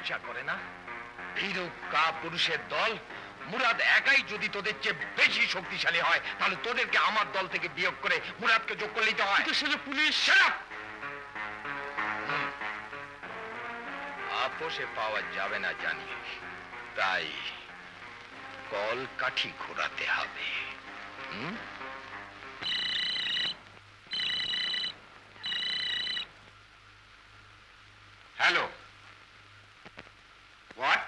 লজ্জা করে না? ভীরু পুরুষের দল মুরাদ একাই যদি তোদের চেয়ে বেশি শক্তিশালী হয়, তাহলে তোদেরকে আমার দল থেকে বিয়োগ করে মুরাদকে যোগ করে নিতে হয়। সেটা পুলিশ আপোষে পাওয়া যাবে না জানি, তাই কল কাঠি ঘোরাতে হবে। Hello, what?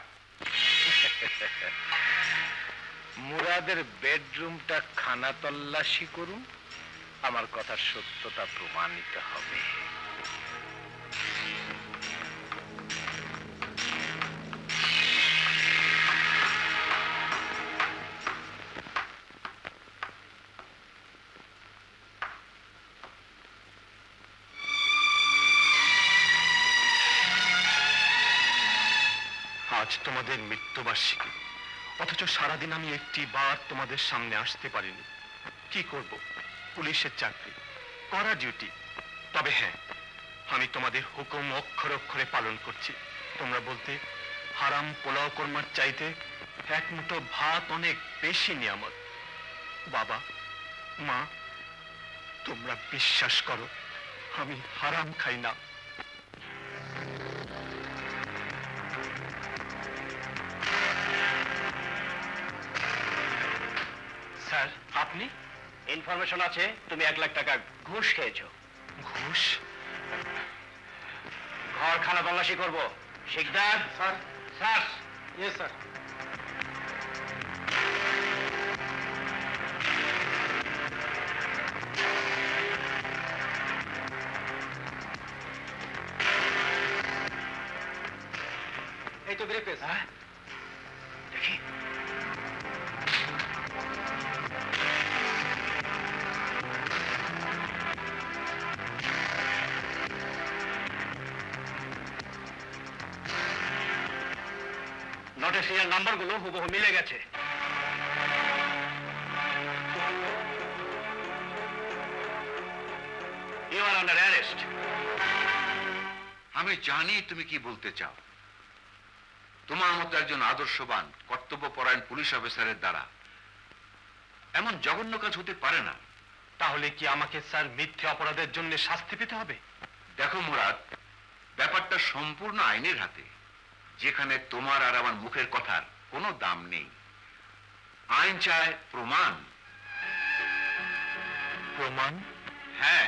মুরাদের বেডরুমটা খানা তল্লাশি করুন, আমার কথার সত্যতা প্রমাণিত হবে। আজ তোমাদের মৃত্যুবার্ষিকী, অথচ সারাদিন আমি একটি বার তোমাদের সামনে আসতে পারিনি। কি করব? পুলিশের চাকরি, করা ডিউটি। তবে হ্যাঁ, আমি তোমাদের হুকুম অক্ষরে অক্ষরে পালন করছি। তোমরা বলতে হারাম পোলাও কর্মার চাইতে এক মুঠো ভাত অনেক বেশি নিয়ামত। বাবা, মা, তোমরা বিশ্বাস করো আমি হারাম খাই না। স্যার, আপনি? ইনফরমেশন আছে তুমি 1 লাখ টাকা ঘুষ খেয়েছো। ঘুষ? ঘর খানা তল্লাশি করব। Sikdar. Sir. Sir. Yes sir. এই তো ব্রেক পেয়েছে। দেখি। নোটের সিরিয়াল নাম্বারগুলো হুবহু মিলে গেছে। You are under arrest. আমি জানি তুমি কি বলতে চাও। তোমার মতো একজন আদর্শবান কর্তব্যপরায়ণ পুলিশ অফিসারের দ্বারা এমন জঘন্য কাজ হতে পারে না। তাহলে কি আমাকে স্যার মিথ্যে অপরাধের জন্য শাস্তি পেতে হবে? দেখো মুরাদ, ব্যাপারটা সম্পূর্ণ আইনের হাতে, যেখানে তোমার আর আমার মুখের কথার কোনো দাম নেই। আইন চায় প্রমাণ। প্রমাণ? হ্যাঁ,